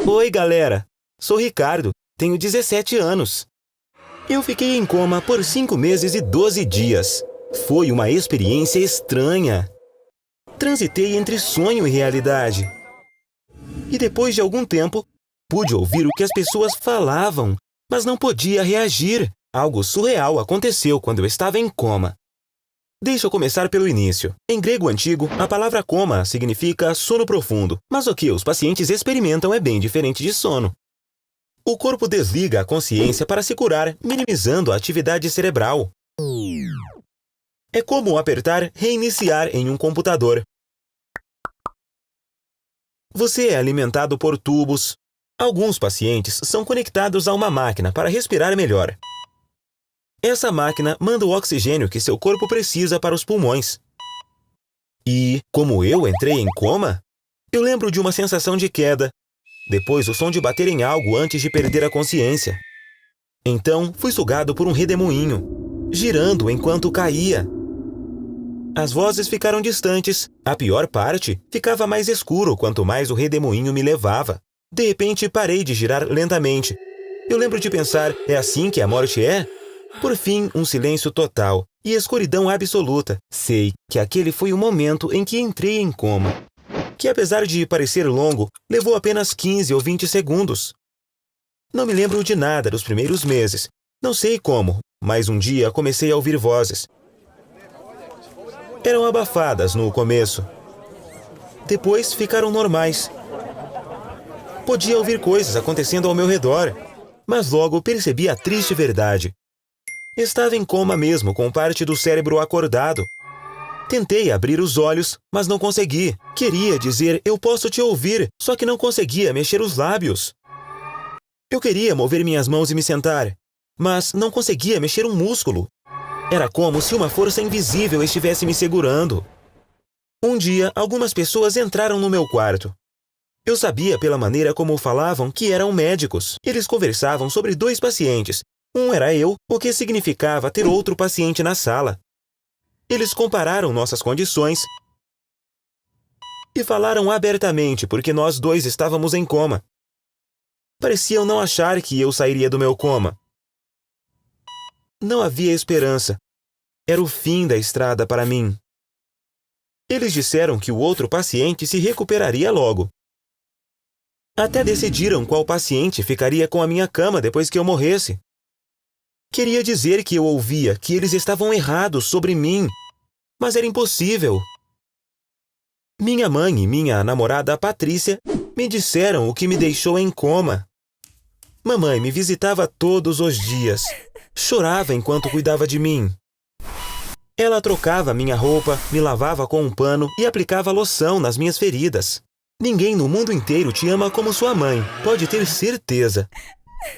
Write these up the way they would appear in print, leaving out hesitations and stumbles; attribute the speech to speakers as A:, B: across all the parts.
A: Oi, galera! Sou Ricardo, tenho 17 anos. Eu fiquei em coma por 5 meses e 12 dias. Foi uma experiência estranha. Transitei entre sonho e realidade. E depois de algum tempo, pude ouvir o que as pessoas falavam, mas não podia reagir. Algo surreal aconteceu quando eu estava em coma. Deixa eu começar pelo início. Em grego antigo, a palavra coma significa sono profundo, mas o que os pacientes experimentam é bem diferente de sono. O corpo desliga a consciência para se curar, minimizando a atividade cerebral. É como apertar reiniciar em um computador. Você é alimentado por tubos. Alguns pacientes são conectados a uma máquina para respirar melhor. Essa máquina manda o oxigênio que seu corpo precisa para os pulmões. E, como eu entrei em coma, eu lembro de uma sensação de queda, depois o som de bater em algo antes de perder a consciência. Então, fui sugado por um redemoinho, girando enquanto caía. As vozes ficaram distantes. A pior parte, ficava mais escuro quanto mais o redemoinho me levava. De repente, parei de girar lentamente. Eu lembro de pensar, é assim que a morte é? Por fim, um silêncio total e escuridão absoluta. Sei que aquele foi o momento em que entrei em coma, que apesar de parecer longo, levou apenas 15 ou 20 segundos. Não me lembro de nada dos primeiros meses. Não sei como, mas um dia comecei a ouvir vozes. Eram abafadas no começo. Depois ficaram normais. Podia ouvir coisas acontecendo ao meu redor, mas logo percebi a triste verdade. Estava em coma mesmo, com parte do cérebro acordado. Tentei abrir os olhos, mas não consegui. Queria dizer, eu posso te ouvir, só que não conseguia mexer os lábios. Eu queria mover minhas mãos e me sentar, mas não conseguia mexer um músculo. Era como se uma força invisível estivesse me segurando. Um dia, algumas pessoas entraram no meu quarto. Eu sabia pela maneira como falavam que eram médicos. Eles conversavam sobre 2 pacientes. Um era eu, o que significava ter outro paciente na sala. Eles compararam nossas condições e falaram abertamente porque nós 2 estávamos em coma. Pareciam não achar que eu sairia do meu coma. Não havia esperança. Era o fim da estrada para mim. Eles disseram que o outro paciente se recuperaria logo. Até decidiram qual paciente ficaria com a minha cama depois que eu morresse. Queria dizer que eu ouvia que eles estavam errados sobre mim, mas era impossível. Minha mãe e minha namorada Patrícia me disseram o que me deixou em coma. Mamãe me visitava todos os dias. Chorava enquanto cuidava de mim. Ela trocava minha roupa, me lavava com um pano e aplicava loção nas minhas feridas. Ninguém no mundo inteiro te ama como sua mãe, pode ter certeza.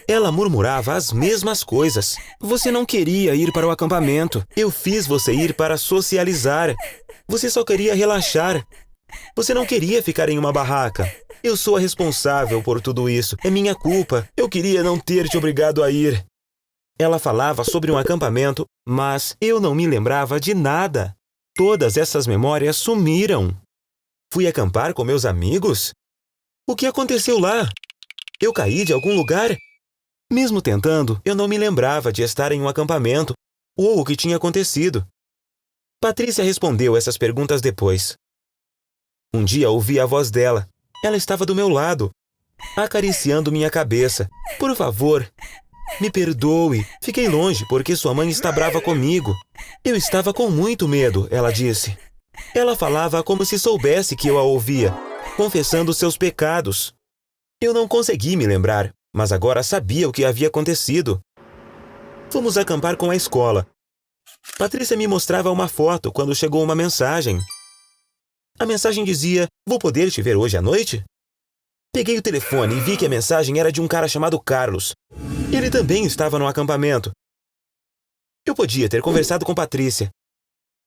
A: Ela murmurava as mesmas coisas. Você não queria ir para o acampamento. Eu fiz você ir para socializar. Você só queria relaxar. Você não queria ficar em uma barraca. Eu sou a responsável por tudo isso. É minha culpa. Eu queria não ter te obrigado a ir. Ela falava sobre um acampamento, mas eu não me lembrava de nada. Todas essas memórias sumiram. Fui acampar com meus amigos? O que aconteceu lá? Eu caí de algum lugar? Mesmo tentando, eu não me lembrava de estar em um acampamento ou o que tinha acontecido. Patrícia respondeu essas perguntas depois. Um dia ouvi a voz dela. Ela estava do meu lado, acariciando minha cabeça. Por favor, me perdoe. Fiquei longe porque sua mãe está brava comigo. Eu estava com muito medo, ela disse. Ela falava como se soubesse que eu a ouvia, confessando seus pecados. Eu não consegui me lembrar, mas agora sabia o que havia acontecido. Fomos acampar com a escola. Patrícia me mostrava uma foto quando chegou uma mensagem. A mensagem dizia, vou poder te ver hoje à noite? Peguei o telefone e vi que a mensagem era de um cara chamado Carlos. Ele também estava no acampamento. Eu podia ter conversado com Patrícia.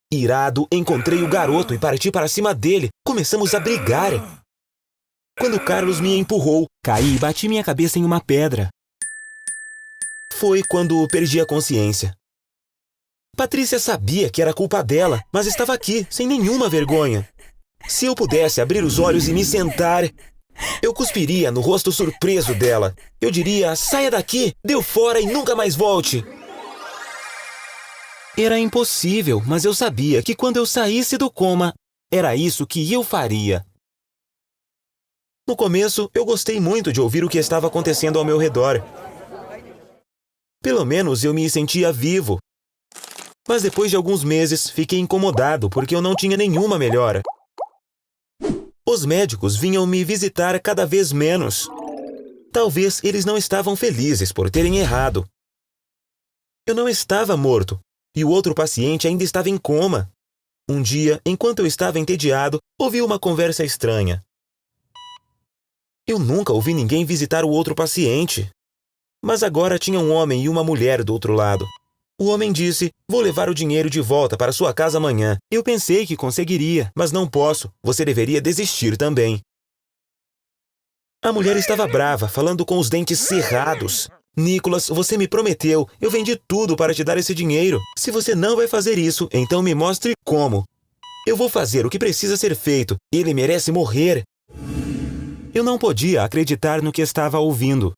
A: Irado, encontrei o garoto e parti para cima dele. Começamos a brigar. Quando Carlos me empurrou, caí e bati minha cabeça em uma pedra. Foi quando perdi a consciência. Patrícia sabia que era culpa dela, mas estava aqui, sem nenhuma vergonha. Se eu pudesse abrir os olhos e me sentar, Eu cuspiria no rosto surpreso dela. Eu diria: saia daqui, deu fora e nunca mais volte. Era impossível, mas eu sabia que quando eu saísse do coma, era isso que eu faria. No começo, eu gostei muito de ouvir o que estava acontecendo ao meu redor. Pelo menos eu me sentia vivo. Mas depois de alguns meses, fiquei incomodado porque eu não tinha nenhuma melhora. Os médicos vinham me visitar cada vez menos. Talvez eles não estavam felizes por terem errado. Eu não estava morto, e o outro paciente ainda estava em coma. Um dia, enquanto eu estava entediado, ouvi uma conversa estranha. Eu nunca ouvi ninguém visitar o outro paciente. Mas agora tinha um homem e uma mulher do outro lado. O homem disse: vou levar o dinheiro de volta para sua casa amanhã. Eu pensei que conseguiria, mas não posso. Você deveria desistir também. A mulher estava brava, falando com os dentes cerrados. Nicholas, você me prometeu. Eu vendi tudo para te dar esse dinheiro. Se você não vai fazer isso, então me mostre como. Eu vou fazer o que precisa ser feito. Ele merece morrer. Eu não podia acreditar no que estava ouvindo.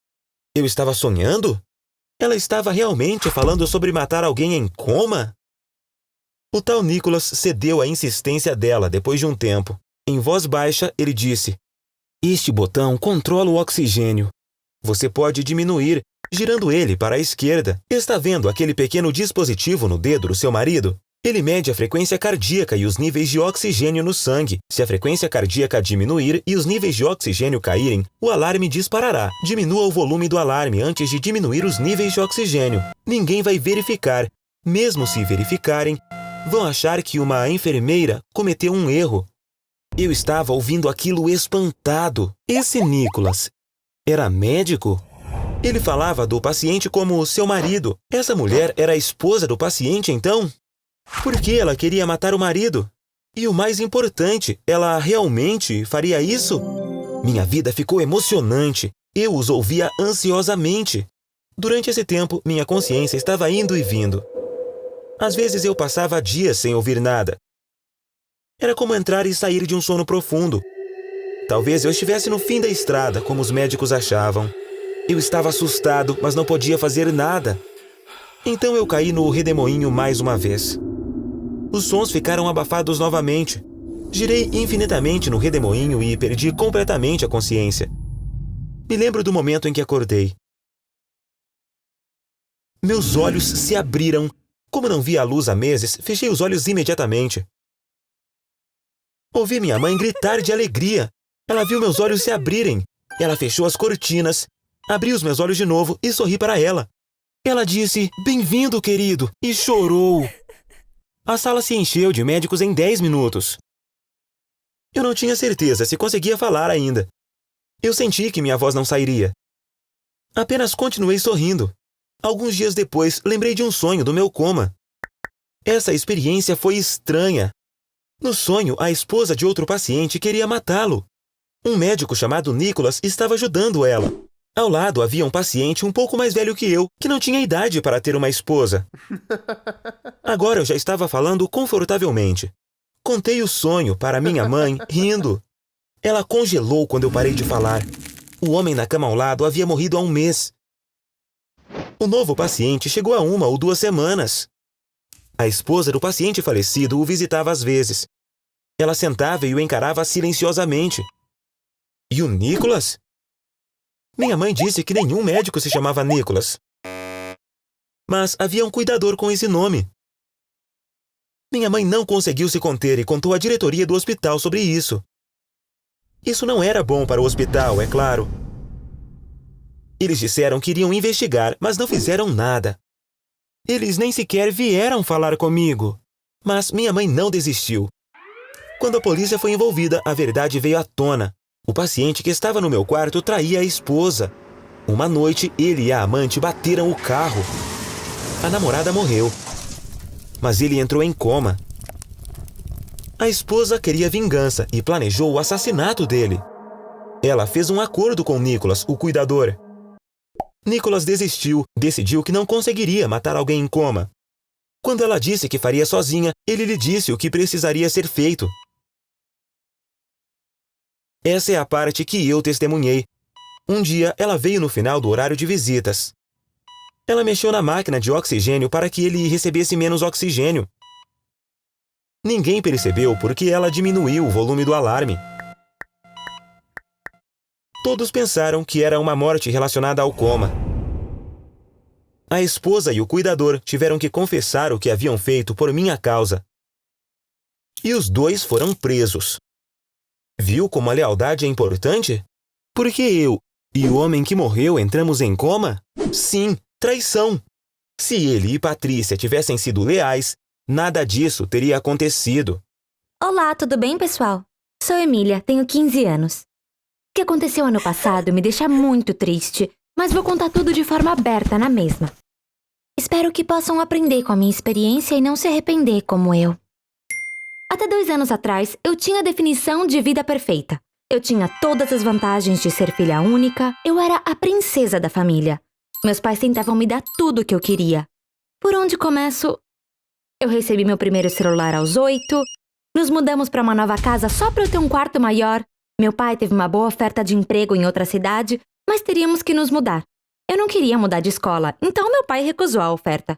A: Eu estava sonhando? Ela estava realmente falando sobre matar alguém em coma? O tal Nicholas cedeu à insistência dela depois de um tempo. Em voz baixa, ele disse: este botão controla o oxigênio. Você pode diminuir, girando ele para a esquerda. Está vendo aquele pequeno dispositivo no dedo do seu marido? Ele mede a frequência cardíaca e os níveis de oxigênio no sangue. Se a frequência cardíaca diminuir e os níveis de oxigênio caírem, o alarme disparará. Diminua o volume do alarme antes de diminuir os níveis de oxigênio. Ninguém vai verificar. Mesmo se verificarem, vão achar que uma enfermeira cometeu um erro. Eu estava ouvindo aquilo espantado. Esse Nicholas era médico? Ele falava do paciente como seu marido. Essa mulher era a esposa do paciente, então? Por que ela queria matar o marido? E o mais importante, ela realmente faria isso? Minha vida ficou emocionante. Eu os ouvia ansiosamente. Durante esse tempo, minha consciência estava indo e vindo. Às vezes eu passava dias sem ouvir nada. Era como entrar e sair de um sono profundo. Talvez eu estivesse no fim da estrada, como os médicos achavam. Eu estava assustado, mas não podia fazer nada. Então eu caí no redemoinho mais uma vez. Os sons ficaram abafados novamente. Girei infinitamente no redemoinho e perdi completamente a consciência. Me lembro do momento em que acordei. Meus olhos se abriram. Como não via a luz há meses, fechei os olhos imediatamente. Ouvi minha mãe gritar de alegria. Ela viu meus olhos se abrirem. Ela fechou as cortinas, abri os meus olhos de novo e sorri para ela. Ela disse: bem-vindo, querido, e chorou. A sala se encheu de médicos em 10 minutos. Eu não tinha certeza se conseguia falar ainda. Eu senti que minha voz não sairia. Apenas continuei sorrindo. Alguns dias depois, lembrei de um sonho do meu coma. Essa experiência foi estranha. No sonho, a esposa de outro paciente queria matá-lo. Um médico chamado Nicholas estava ajudando ela. Ao lado havia um paciente um pouco mais velho que eu, que não tinha idade para ter uma esposa. Agora eu já estava falando confortavelmente. Contei o sonho para minha mãe, rindo. Ela congelou quando eu parei de falar. O homem na cama ao lado havia morrido há um mês. O novo paciente chegou há 1 ou 2 semanas. A esposa do paciente falecido o visitava às vezes. Ela sentava e o encarava silenciosamente. E o Nicholas? Minha mãe disse que nenhum médico se chamava Nicholas. Mas havia um cuidador com esse nome. Minha mãe não conseguiu se conter e contou à diretoria do hospital sobre isso. Isso não era bom para o hospital, é claro. Eles disseram que iriam investigar, mas não fizeram nada. Eles nem sequer vieram falar comigo. Mas minha mãe não desistiu. Quando a polícia foi envolvida, a verdade veio à tona. O paciente que estava no meu quarto traía a esposa. Uma noite, ele e a amante bateram o carro. A namorada morreu. Mas ele entrou em coma. A esposa queria vingança e planejou o assassinato dele. Ela fez um acordo com Nicholas, o cuidador. Nicholas desistiu, decidiu que não conseguiria matar alguém em coma. Quando ela disse que faria sozinha, ele lhe disse o que precisaria ser feito. Essa é a parte que eu testemunhei. Um dia, ela veio no final do horário de visitas. Ela mexeu na máquina de oxigênio para que ele recebesse menos oxigênio. Ninguém percebeu porque ela diminuiu o volume do alarme. Todos pensaram que era uma morte relacionada ao coma. A esposa e o cuidador tiveram que confessar o que haviam feito por minha causa. E os dois foram presos. Viu como a lealdade é importante? Porque eu e o homem que morreu entramos em coma? Sim, traição. Se ele e Patrícia tivessem sido leais, nada disso teria acontecido.
B: Olá, tudo bem, pessoal? Sou Emília, tenho 15 anos. O que aconteceu ano passado me deixa muito triste, mas vou contar tudo de forma aberta na mesma. Espero que possam aprender com a minha experiência e não se arrepender como eu. Até 2 anos atrás, eu tinha a definição de vida perfeita. Eu tinha todas as vantagens de ser filha única, eu era a princesa da família. Meus pais tentavam me dar tudo o que eu queria. Por onde começo? Eu recebi meu primeiro celular aos 8, nos mudamos para uma nova casa só para eu ter um quarto maior. Meu pai teve uma boa oferta de emprego em outra cidade, mas teríamos que nos mudar. Eu não queria mudar de escola, então meu pai recusou a oferta.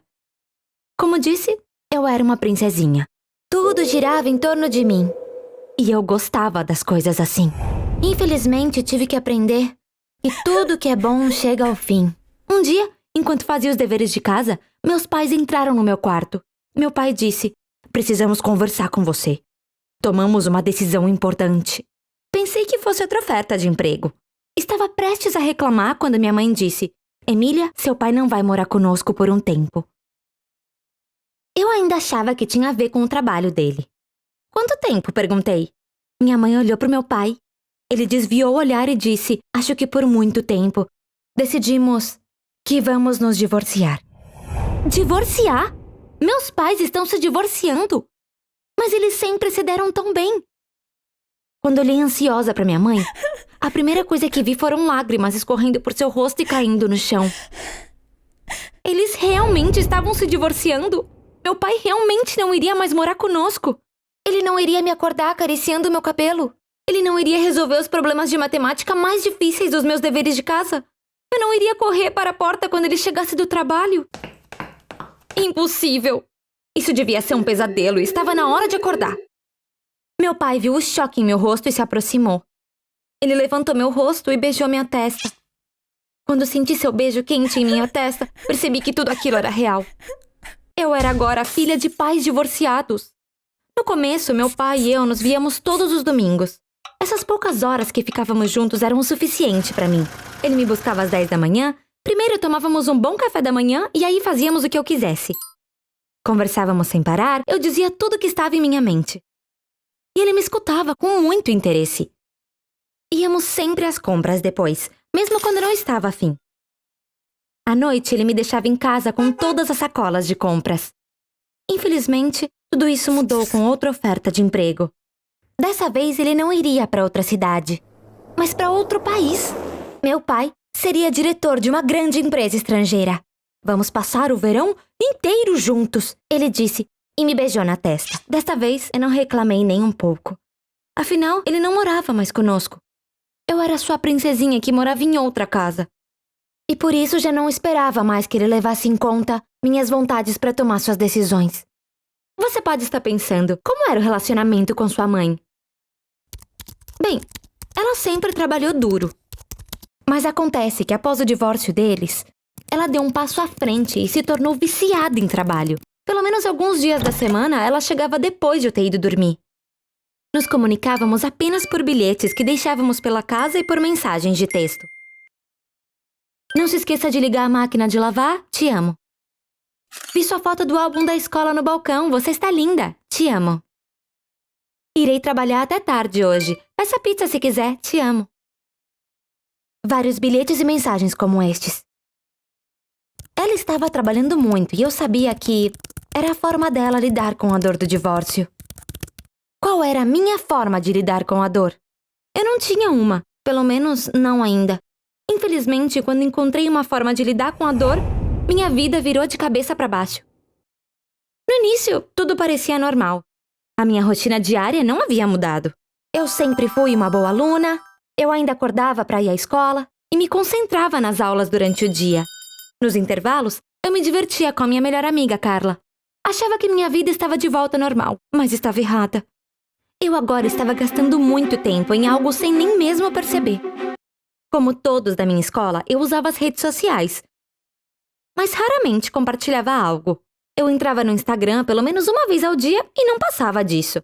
B: Como disse, eu era uma princesinha. Tudo girava em torno de mim. E eu gostava das coisas assim. Infelizmente, tive que aprender que tudo que é bom chega ao fim. Um dia, enquanto fazia os deveres de casa, meus pais entraram no meu quarto. Meu pai disse: "Precisamos conversar com você. Tomamos uma decisão importante." Pensei que fosse outra oferta de emprego. Estava prestes a reclamar quando minha mãe disse: "Emília, seu pai não vai morar conosco por um tempo." Eu ainda achava que tinha a ver com o trabalho dele. "Quanto tempo?" perguntei. Minha mãe olhou para o meu pai. Ele desviou o olhar e disse: "Acho que por muito tempo. Decidimos que vamos nos divorciar." Divorciar? Meus pais estão se divorciando. Mas eles sempre se deram tão bem. Quando olhei ansiosa para minha mãe, a primeira coisa que vi foram lágrimas escorrendo por seu rosto e caindo no chão. Eles realmente estavam se divorciando? Meu pai realmente não iria mais morar conosco. Ele não iria me acordar acariciando meu cabelo. Ele não iria resolver os problemas de matemática mais difíceis dos meus deveres de casa. Eu não iria correr para a porta quando ele chegasse do trabalho. Impossível. Isso devia ser um pesadelo e estava na hora de acordar. Meu pai viu o choque em meu rosto e se aproximou. Ele levantou meu rosto e beijou minha testa. Quando senti seu beijo quente em minha testa, percebi que tudo aquilo era real. Eu era agora filha de pais divorciados. No começo, meu pai e eu nos víamos todos os domingos. Essas poucas horas que ficávamos juntos eram o suficiente para mim. Ele me buscava às 10 da manhã, primeiro tomávamos um bom café da manhã e aí fazíamos o que eu quisesse. Conversávamos sem parar, eu dizia tudo o que estava em minha mente. E ele me escutava com muito interesse. Íamos sempre às compras depois, mesmo quando não estava afim. À noite, ele me deixava em casa com todas as sacolas de compras. Infelizmente, tudo isso mudou com outra oferta de emprego. Dessa vez, ele não iria para outra cidade, mas para outro país. Meu pai seria diretor de uma grande empresa estrangeira. "Vamos passar o verão inteiro juntos", ele disse, e me beijou na testa. Desta vez, eu não reclamei nem um pouco. Afinal, ele não morava mais conosco. Eu era sua princesinha que morava em outra casa. E por isso já não esperava mais que ele levasse em conta minhas vontades para tomar suas decisões. Você pode estar pensando, como era o relacionamento com sua mãe? Bem, ela sempre trabalhou duro. Mas acontece que após o divórcio deles, ela deu um passo à frente e se tornou viciada em trabalho. Pelo menos alguns dias da semana, ela chegava depois de eu ter ido dormir. Nos comunicávamos apenas por bilhetes que deixávamos pela casa e por mensagens de texto. "Não se esqueça de ligar a máquina de lavar, te amo." "Vi sua foto do álbum da escola no balcão, você está linda, te amo." "Irei trabalhar até tarde hoje, peça pizza se quiser, te amo." Vários bilhetes e mensagens como estes. Ela estava trabalhando muito e eu sabia que era a forma dela lidar com a dor do divórcio. Qual era a minha forma de lidar com a dor? Eu não tinha uma, pelo menos não ainda. Infelizmente, quando encontrei uma forma de lidar com a dor, minha vida virou de cabeça para baixo. No início, tudo parecia normal. A minha rotina diária não havia mudado. Eu sempre fui uma boa aluna, eu ainda acordava para ir à escola e me concentrava nas aulas durante o dia. Nos intervalos, eu me divertia com a minha melhor amiga, Carla. Achava que minha vida estava de volta ao normal, mas estava errada. Eu agora estava gastando muito tempo em algo sem nem mesmo perceber. Como todos da minha escola, eu usava as redes sociais, mas raramente compartilhava algo. Eu entrava no Instagram pelo menos uma vez ao dia e não passava disso.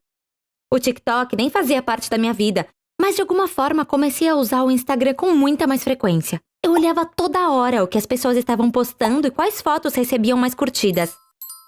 B: O TikTok nem fazia parte da minha vida, mas de alguma forma comecei a usar o Instagram com muita mais frequência. Eu olhava toda hora o que as pessoas estavam postando e quais fotos recebiam mais curtidas.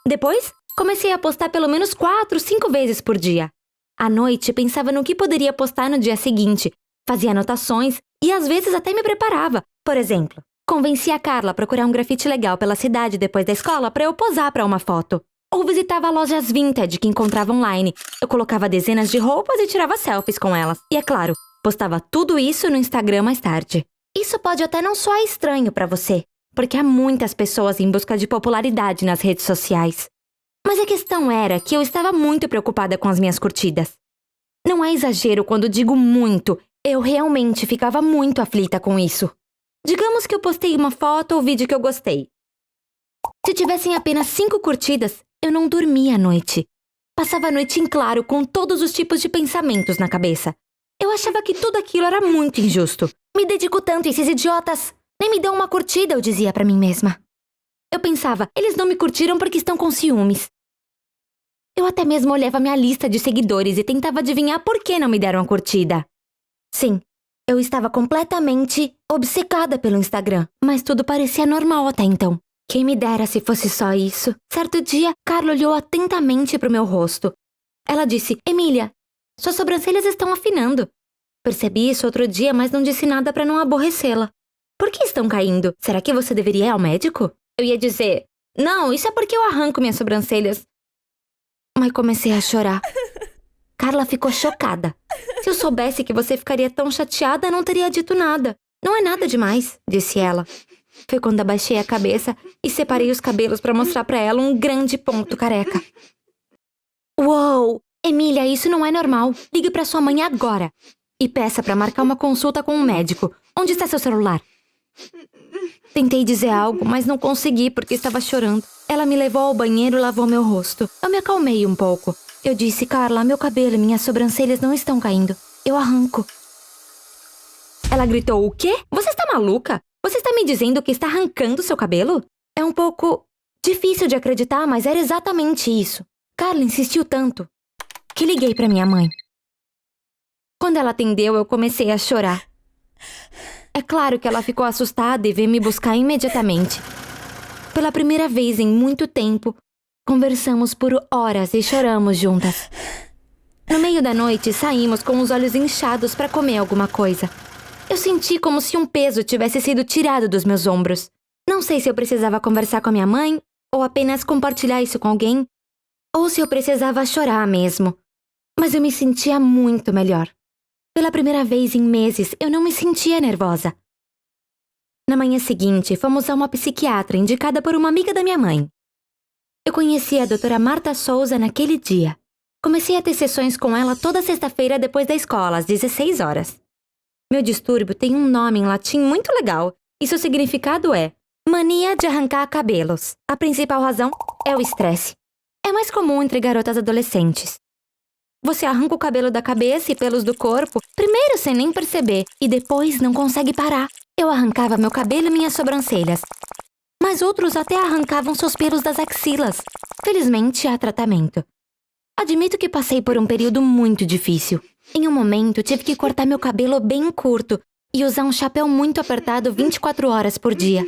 B: Depois, comecei a postar pelo menos 4, 5 vezes por dia. À noite, pensava no que poderia postar no dia seguinte, fazia anotações e às vezes até me preparava. Por exemplo, convenci a Carla a procurar um grafite legal pela cidade depois da escola para eu posar para uma foto. Ou visitava lojas vintage que encontrava online. Eu colocava dezenas de roupas e tirava selfies com elas. E é claro, postava tudo isso no Instagram mais tarde. Isso pode até não soar estranho para você, porque há muitas pessoas em busca de popularidade nas redes sociais. Mas a questão era que eu estava muito preocupada com as minhas curtidas. Não é exagero quando digo muito, eu realmente ficava muito aflita com isso. Digamos que eu postei uma foto ou vídeo que eu gostei. Se tivessem apenas 5 curtidas, eu não dormia à noite. Passava a noite em claro com todos os tipos de pensamentos na cabeça. Eu achava que tudo aquilo era muito injusto. Me dedico tanto a esses idiotas. Nem me dão uma curtida, eu dizia pra mim mesma. Eu pensava, eles não me curtiram porque estão com ciúmes. Eu até mesmo olhava minha lista de seguidores e tentava adivinhar por que não me deram a curtida. Sim, eu estava completamente obcecada pelo Instagram, mas tudo parecia normal até então. Quem me dera se fosse só isso. Certo dia, Carla olhou atentamente para o meu rosto. Ela disse, Emília, suas sobrancelhas estão afinando. Percebi isso outro dia, mas não disse nada para não aborrecê-la. Por que estão caindo? Será que você deveria ir ao médico? Eu ia dizer, não, isso é porque eu arranco minhas sobrancelhas. Mas comecei a chorar. Carla ficou chocada. Se eu soubesse que você ficaria tão chateada, não teria dito nada. Não é nada demais, disse ela. Foi quando abaixei a cabeça e separei os cabelos para mostrar para ela um grande ponto careca. Uou! Emília, isso não é normal. Ligue para sua mãe agora. E peça para marcar uma consulta com um médico. Onde está seu celular? Tentei dizer algo, mas não consegui porque estava chorando. Ela me levou ao banheiro e lavou meu rosto. Eu me acalmei um pouco. Eu disse, Carla, meu cabelo e minhas sobrancelhas não estão caindo. Eu arranco. Ela gritou, o quê? Você está maluca? Você está me dizendo que está arrancando seu cabelo? É um pouco difícil de acreditar, mas era exatamente isso. Carla insistiu tanto que liguei para minha mãe. Quando ela atendeu, eu comecei a chorar. É claro que ela ficou assustada e veio me buscar imediatamente. Pela primeira vez em muito tempo, conversamos por horas e choramos juntas. No meio da noite, saímos com os olhos inchados para comer alguma coisa. Eu senti como se um peso tivesse sido tirado dos meus ombros. Não sei se eu precisava conversar com a minha mãe, ou apenas compartilhar isso com alguém, ou se eu precisava chorar mesmo. Mas eu me sentia muito melhor. Pela primeira vez em meses, eu não me sentia nervosa. Na manhã seguinte, fomos a uma psiquiatra indicada por uma amiga da minha mãe. Eu conheci a doutora Marta Souza naquele dia. Comecei a ter sessões com ela toda sexta-feira depois da escola, às 16 horas. Meu distúrbio tem um nome em latim muito legal, e seu significado é mania de arrancar cabelos. A principal razão é o estresse. É mais comum entre garotas adolescentes. Você arranca o cabelo da cabeça e pelos do corpo, primeiro sem nem perceber, e depois não consegue parar. Eu arrancava meu cabelo e minhas sobrancelhas. Mas outros até arrancavam seus pelos das axilas. Felizmente, há tratamento. Admito que passei por um período muito difícil. Em um momento, tive que cortar meu cabelo bem curto e usar um chapéu muito apertado 24 horas por dia.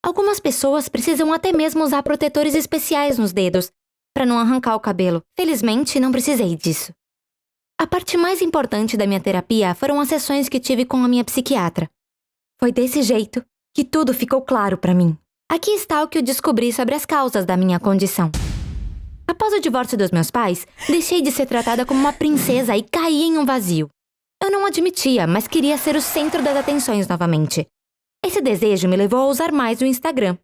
B: Algumas pessoas precisam até mesmo usar protetores especiais nos dedos para não arrancar o cabelo. Felizmente, não precisei disso. A parte mais importante da minha terapia foram as sessões que tive com a minha psiquiatra. Foi desse jeito que tudo ficou claro para mim. Aqui está o que eu descobri sobre as causas da minha condição. Após o divórcio dos meus pais, deixei de ser tratada como uma princesa e caí em um vazio. Eu não admitia, mas queria ser o centro das atenções novamente. Esse desejo me levou a usar mais o Instagram.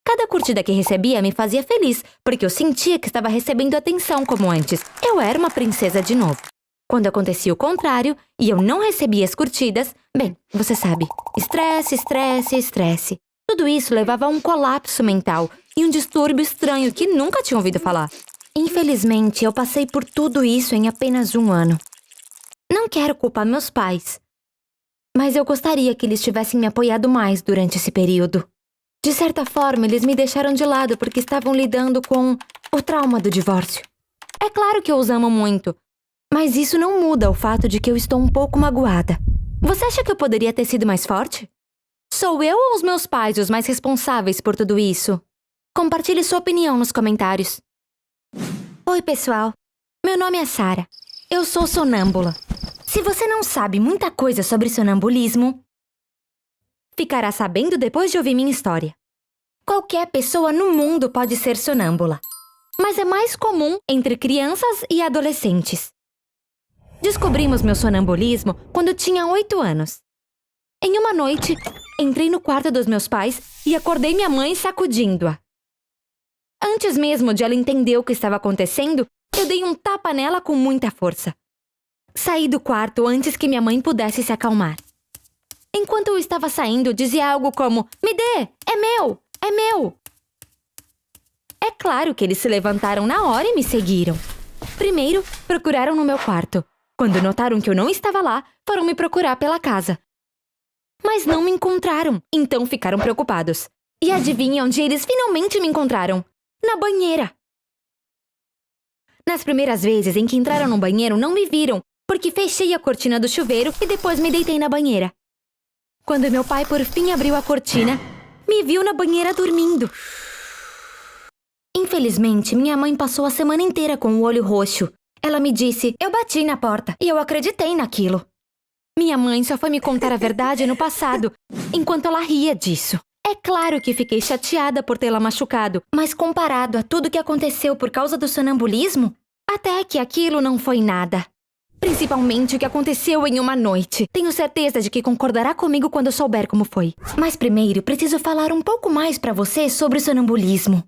B: Cada curtida que recebia me fazia feliz, porque eu sentia que estava recebendo atenção como antes. Eu era uma princesa de novo. Quando acontecia o contrário e eu não recebia as curtidas, bem, você sabe, estresse, estresse, estresse. Tudo isso levava a um colapso mental e um distúrbio estranho que nunca tinha ouvido falar. Infelizmente, eu passei por tudo isso em apenas 1 ano. Não quero culpar meus pais, mas eu gostaria que eles tivessem me apoiado mais durante esse período. De certa forma, eles me deixaram de lado porque estavam lidando com o trauma do divórcio. É claro que eu os amo muito, mas isso não muda o fato de que eu estou um pouco magoada. Você acha que eu poderia ter sido mais forte? Sou eu ou os meus pais os mais responsáveis por tudo isso? Compartilhe sua opinião nos comentários. Oi, pessoal. Meu nome é Sarah. Eu sou sonâmbula. Se você não sabe muita coisa sobre sonambulismo, ficará sabendo depois de ouvir minha história. Qualquer pessoa no mundo pode ser sonâmbula, mas é mais comum entre crianças e adolescentes. Descobrimos meu sonambulismo quando tinha 8 anos. Em uma noite, entrei no quarto dos meus pais e acordei minha mãe sacudindo-a. Antes mesmo de ela entender o que estava acontecendo, eu dei um tapa nela com muita força. Saí do quarto antes que minha mãe pudesse se acalmar. Enquanto eu estava saindo, dizia algo como: "Me dê! É meu! É meu!" É claro que eles se levantaram na hora e me seguiram. Primeiro, procuraram no meu quarto. Quando notaram que eu não estava lá, foram me procurar pela casa. Mas não me encontraram, então ficaram preocupados. E adivinha onde eles finalmente me encontraram? Na banheira. Nas primeiras vezes em que entraram no banheiro, não me viram, porque fechei a cortina do chuveiro e depois me deitei na banheira. Quando meu pai por fim abriu a cortina, me viu na banheira dormindo. Infelizmente, minha mãe passou a semana inteira com o olho roxo. Ela me disse: "Eu bati na porta", e eu acreditei naquilo. Minha mãe só foi me contar a verdade no passado, enquanto ela ria disso. É claro que fiquei chateada por tê-la machucado, mas comparado a tudo que aconteceu por causa do sonambulismo, até que aquilo não foi nada. Principalmente o que aconteceu em uma noite. Tenho certeza de que concordará comigo quando souber como foi. Mas primeiro, preciso falar um pouco mais pra você sobre o sonambulismo.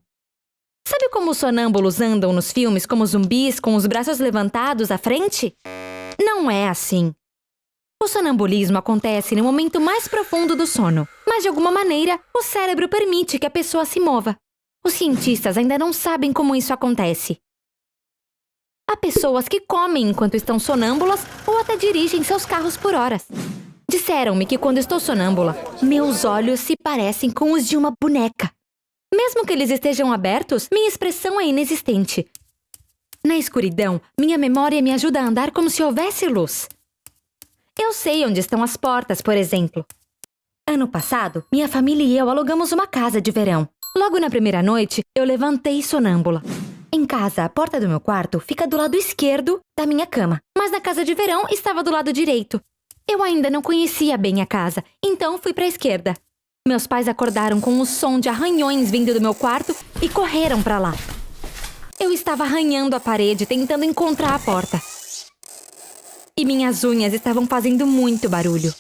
B: Sabe como os sonâmbulos andam nos filmes como zumbis com os braços levantados à frente? Não é assim. O sonambulismo acontece no momento mais profundo do sono, mas de alguma maneira o cérebro permite que a pessoa se mova. Os cientistas ainda não sabem como isso acontece. Há pessoas que comem enquanto estão sonâmbulas ou até dirigem seus carros por horas. Disseram-me que quando estou sonâmbula, meus olhos se parecem com os de uma boneca. Mesmo que eles estejam abertos, minha expressão é inexistente. Na escuridão, minha memória me ajuda a andar como se houvesse luz. Eu sei onde estão as portas, por exemplo. Ano passado, minha família e eu alugamos uma casa de verão. Logo na primeira noite, eu levantei sonâmbula. Em casa, a porta do meu quarto fica do lado esquerdo da minha cama, mas na casa de verão estava do lado direito. Eu ainda não conhecia bem a casa, então fui para a esquerda. Meus pais acordaram com o som de arranhões vindo do meu quarto e correram para lá. Eu estava arranhando a parede, tentando encontrar a porta. E minhas unhas estavam fazendo muito barulho.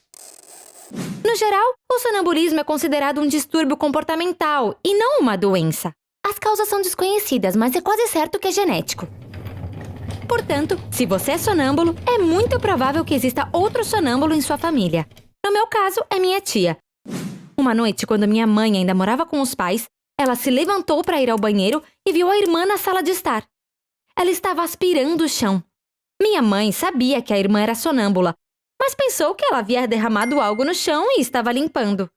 B: No geral, o sonambulismo é considerado um distúrbio comportamental e não uma doença. As causas são desconhecidas, mas é quase certo que é genético. Portanto, se você é sonâmbulo, é muito provável que exista outro sonâmbulo em sua família. No meu caso, é minha tia. Uma noite, quando minha mãe ainda morava com os pais, ela se levantou para ir ao banheiro e viu a irmã na sala de estar. Ela estava aspirando o chão. Minha mãe sabia que a irmã era sonâmbula, mas pensou que ela havia derramado algo no chão e estava limpando.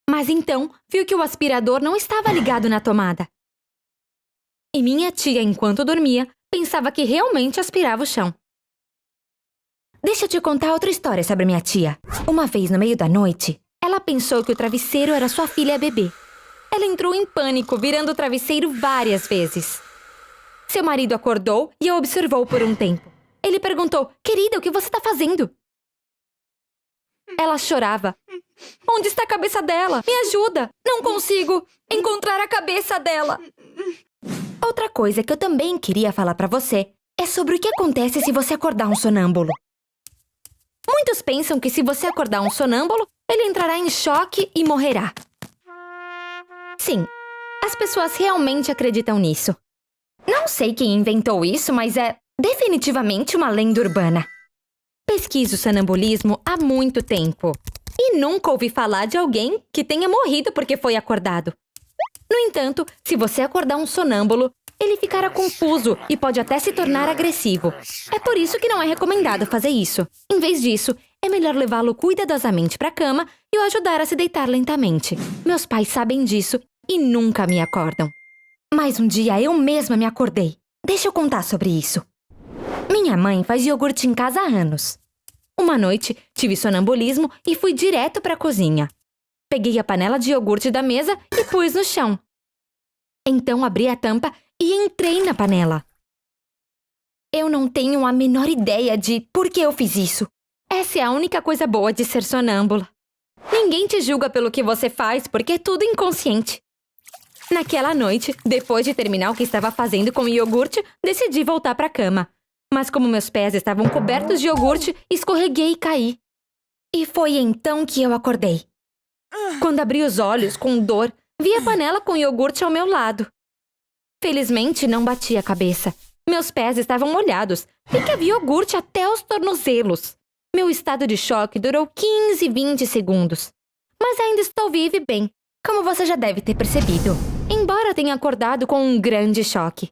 B: Mas então, viu que o aspirador não estava ligado na tomada. E minha tia, enquanto dormia, pensava que realmente aspirava o chão. Deixa eu te contar outra história sobre minha tia. Uma vez, no meio da noite, ela pensou que o travesseiro era sua filha bebê. Ela entrou em pânico, virando o travesseiro várias vezes. Seu marido acordou e a observou por um tempo. Ele perguntou: "Querida, o que você está fazendo?" Ela chorava. "Onde está a cabeça dela? Me ajuda! Não consigo encontrar a cabeça dela!" Outra coisa que eu também queria falar pra você é sobre o que acontece se você acordar um sonâmbulo. Muitos pensam que se você acordar um sonâmbulo, ele entrará em choque e morrerá. Sim, as pessoas realmente acreditam nisso. Não sei quem inventou isso, mas é Definitivamente uma lenda urbana. Pesquiso sonambulismo há muito tempo e nunca ouvi falar de alguém que tenha morrido porque foi acordado. No entanto, se você acordar um sonâmbulo, ele ficará confuso e pode até se tornar agressivo. É por isso que não é recomendado fazer isso. Em vez disso, é melhor levá-lo cuidadosamente para a cama e o ajudar a se deitar lentamente. Meus pais sabem disso e nunca me acordam. Mas um dia eu mesma me acordei. Deixa eu contar sobre isso. Minha mãe faz iogurte em casa há anos. Uma noite, tive sonambulismo e fui direto para a cozinha. Peguei a panela de iogurte da mesa e pus no chão. Então abri a tampa e entrei na panela. Eu não tenho a menor ideia de por que eu fiz isso. Essa é a única coisa boa de ser sonâmbula. Ninguém te julga pelo que você faz porque é tudo inconsciente. Naquela noite, depois de terminar o que estava fazendo com o iogurte, decidi voltar para a cama. Mas como meus pés estavam cobertos de iogurte, escorreguei e caí. E foi então que eu acordei. Quando abri os olhos, com dor, vi a panela com iogurte ao meu lado. Felizmente, não bati a cabeça. Meus pés estavam molhados e que havia iogurte até os tornozelos. Meu estado de choque durou 15, 20 segundos. Mas ainda estou viva e bem, como você já deve ter percebido. Embora tenha acordado com um grande choque.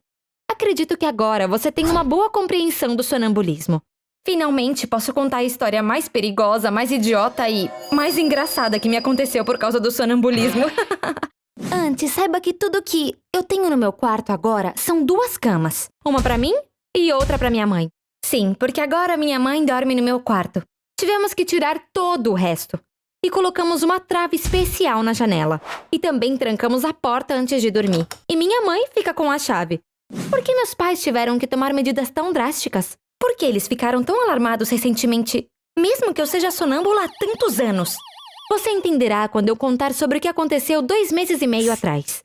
B: Acredito que agora você tem uma boa compreensão do sonambulismo. Finalmente posso contar a história mais perigosa, mais idiota e mais engraçada que me aconteceu por causa do sonambulismo. Antes, saiba que tudo que eu tenho no meu quarto agora são 2 camas. Uma pra mim e outra pra minha mãe. Sim, porque agora minha mãe dorme no meu quarto. Tivemos que tirar todo o resto. E colocamos uma trave especial na janela. E também trancamos a porta antes de dormir. E minha mãe fica com a chave. Por que meus pais tiveram que tomar medidas tão drásticas? Por que eles ficaram tão alarmados recentemente, mesmo que eu seja sonâmbula há tantos anos? Você entenderá quando eu contar sobre o que aconteceu 2 meses e meio atrás.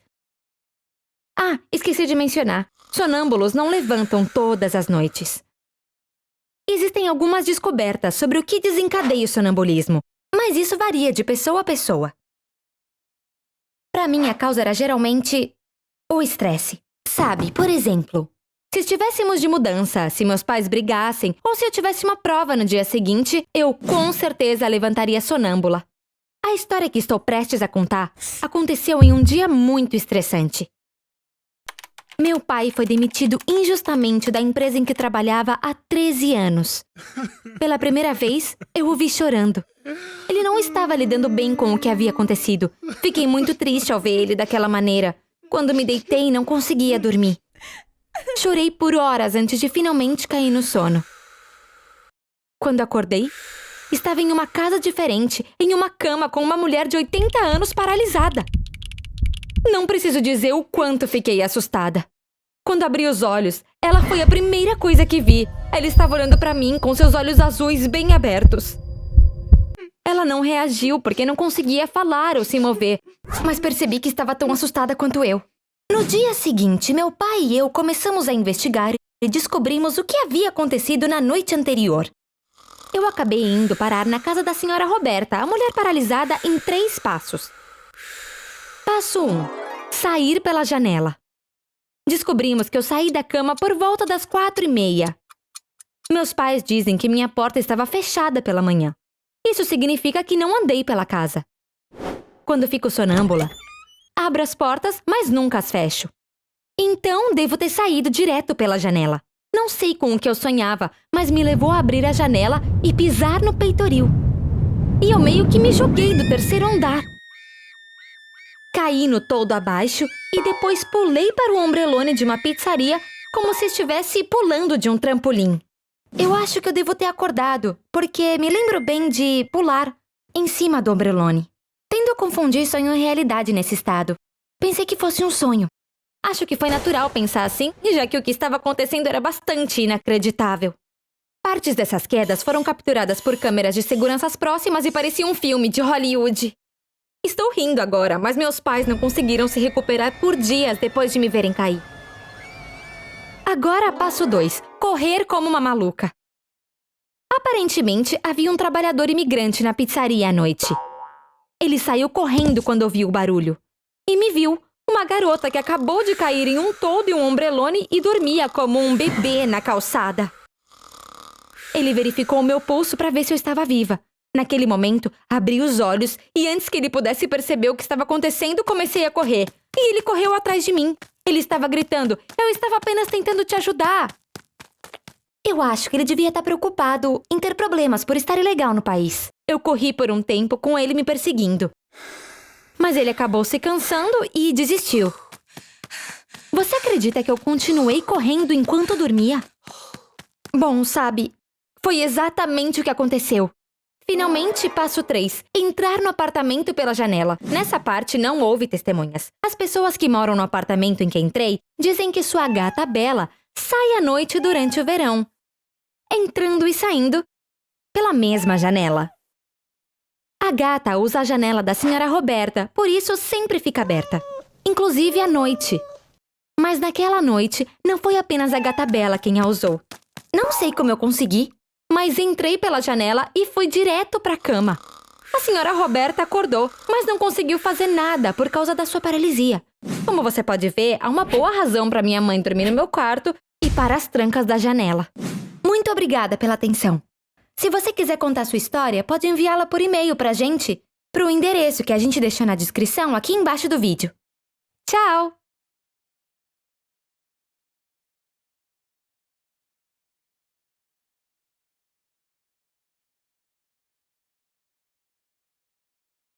B: Ah, esqueci de mencionar. Sonâmbulos não levantam todas as noites. Existem algumas descobertas sobre o que desencadeia o sonambulismo, mas isso varia de pessoa a pessoa. Para mim, a causa era geralmente o estresse. Sabe, por exemplo, se estivéssemos de mudança, se meus pais brigassem ou se eu tivesse uma prova no dia seguinte, eu com certeza levantaria sonâmbula. A história que estou prestes a contar aconteceu em um dia muito estressante. Meu pai foi demitido injustamente da empresa em que trabalhava há 13 anos. Pela primeira vez, eu o vi chorando. Ele não estava lidando bem com o que havia acontecido. Fiquei muito triste ao ver ele daquela maneira. Quando me deitei, não conseguia dormir. Chorei por horas antes de finalmente cair no sono. Quando acordei, estava em uma casa diferente, em uma cama com uma mulher de 80 anos paralisada. Não preciso dizer o quanto fiquei assustada. Quando abri os olhos, ela foi a primeira coisa que vi. Ela estava olhando para mim com seus olhos azuis bem abertos. Ela não reagiu porque não conseguia falar ou se mover, mas percebi que estava tão assustada quanto eu. No dia seguinte, meu pai e eu começamos a investigar e descobrimos o que havia acontecido na noite anterior. Eu acabei indo parar na casa da senhora Roberta, a mulher paralisada, em 3 passos. Passo 1. Sair pela janela. Descobrimos que eu saí da cama por volta das 4h30. Meus pais dizem que minha porta estava fechada pela manhã. Isso significa que não andei pela casa. Quando fico sonâmbula, abro as portas, mas nunca as fecho. Então, devo ter saído direto pela janela. Não sei com o que eu sonhava, mas me levou a abrir a janela e pisar no peitoril. E eu meio que me joguei do 3º andar. Caí no toldo abaixo e depois pulei para o ombrelone de uma pizzaria como se estivesse pulando de um trampolim. Eu acho que eu devo ter acordado, porque me lembro bem de pular em cima do ombrelone. Tendo a confundir sonho e realidade nesse estado. Pensei que fosse um sonho. Acho que foi natural pensar assim, já que o que estava acontecendo era bastante inacreditável. Partes dessas quedas foram capturadas por câmeras de seguranças próximas e parecia um filme de Hollywood. Estou rindo agora, mas meus pais não conseguiram se recuperar por dias depois de me verem cair. Agora passo 2. Correr como uma maluca. Aparentemente, havia um trabalhador imigrante na pizzaria à noite. Ele saiu correndo quando ouviu o barulho. E me viu, Uma garota que acabou de cair em um toldo e um ombrelone e dormia como um bebê na calçada. Ele verificou o meu pulso para ver se eu estava viva. Naquele momento, abri os olhos e antes que ele pudesse perceber o que estava acontecendo, comecei a correr. E ele correu atrás de mim. Ele estava gritando: "Eu estava apenas tentando te ajudar." Eu acho que ele devia estar preocupado em ter problemas por estar ilegal no país. Eu corri por um tempo com ele me perseguindo. Mas ele acabou se cansando e desistiu. Você acredita que eu continuei correndo enquanto dormia? Bom, sabe, foi exatamente o que aconteceu. Finalmente, passo 3. Entrar no apartamento pela janela. Nessa parte não houve testemunhas. As pessoas que moram no apartamento em que entrei dizem que sua gata Bella sai à noite durante o verão, entrando e saindo pela mesma janela. A gata usa a janela da senhora Roberta, por isso sempre fica aberta, inclusive à noite. Mas naquela noite, não foi apenas a gata Bella quem a usou. Não sei como eu consegui, mas entrei pela janela e fui direto para a cama. A senhora Roberta acordou, mas não conseguiu fazer nada por causa da sua paralisia. Como você pode ver, há uma boa razão para minha mãe dormir no meu quarto e para as trancas da janela. Muito obrigada pela atenção. Se você quiser contar sua história, pode enviá-la por e-mail pra gente, pro endereço que a gente deixou na descrição aqui embaixo do vídeo. Tchau!